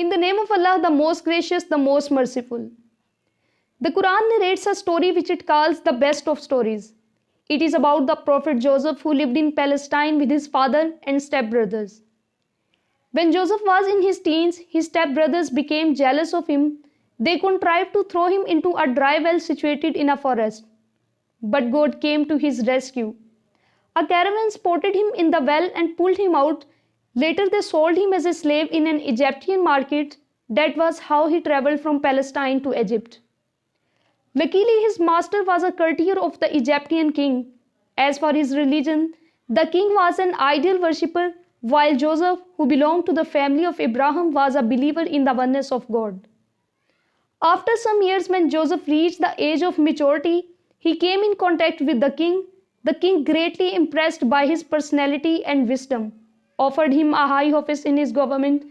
In the name of Allah, the most gracious, the most merciful. The Quran narrates a story which it calls the best of stories. It is about the Prophet Joseph who lived in Palestine with his father and stepbrothers. When Joseph was in his teens, his stepbrothers became jealous of him. They contrived to throw him into a dry well situated in a forest. But God came to his rescue. A caravan spotted him in the well and pulled him out. Later they sold him as a slave in an Egyptian market. That was how he traveled from Palestine to Egypt. Luckily, his master was a courtier of the Egyptian king. As for his religion, the king was an idol worshipper, while Joseph, who belonged to the family of Abraham, was a believer in the oneness of God. After some years, when Joseph reached the age of maturity, he came in contact with the king. The king, greatly impressed by his personality and wisdom, offered him a high office in his government.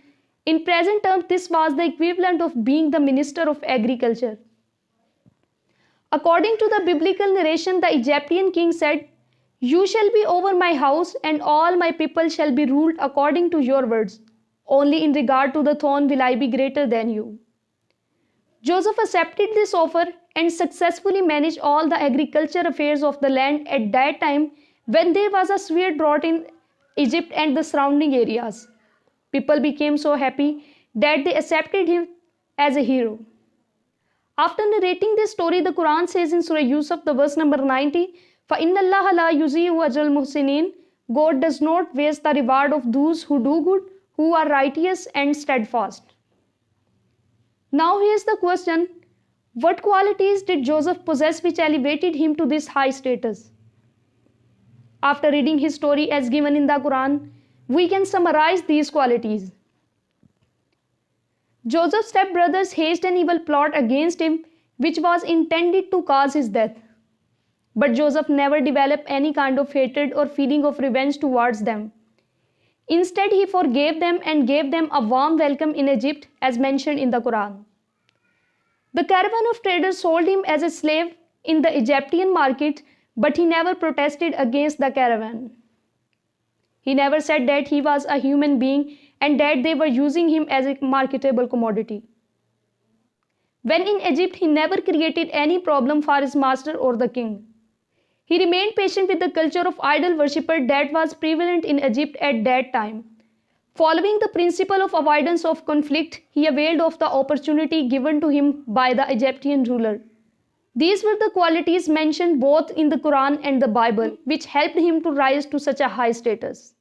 In present terms, this was the equivalent of being the minister of agriculture. According to the biblical narration, the Egyptian king said, "You shall be over my house, and all my people shall be ruled according to your words. Only in regard to the throne will I be greater than you." Joseph accepted this offer and successfully managed all the agriculture affairs of the land at that time when there was a severe drought in Egypt and the surrounding areas. People became so happy that they accepted him as a hero. After narrating this story, the Quran says in Surah Yusuf, the verse number 90, فَإِنَّ اللَّهَ لَا يُضِيعُ أَجْرَ الْمُحْسِنِينَ. God does not waste the reward of those who do good, who are righteous and steadfast. Now here's the question, what qualities did Joseph possess which elevated him to this high status? After reading his story as given in the Quran, we can summarize these qualities. Joseph's stepbrothers hatched an evil plot against him, which was intended to cause his death. But Joseph never developed any kind of hatred or feeling of revenge towards them. Instead, he forgave them and gave them a warm welcome in Egypt, as mentioned in the Quran. The caravan of traders sold him as a slave in the Egyptian market, but he never protested against the caravan. He never said that he was a human being and that they were using him as a marketable commodity. When in Egypt, he never created any problem for his master or the king. He remained patient with the culture of idol worshipper that was prevalent in Egypt at that time. Following the principle of avoidance of conflict, he availed of the opportunity given to him by the Egyptian ruler. These were the qualities mentioned both in the Quran and the Bible, which helped him to rise to such a high status.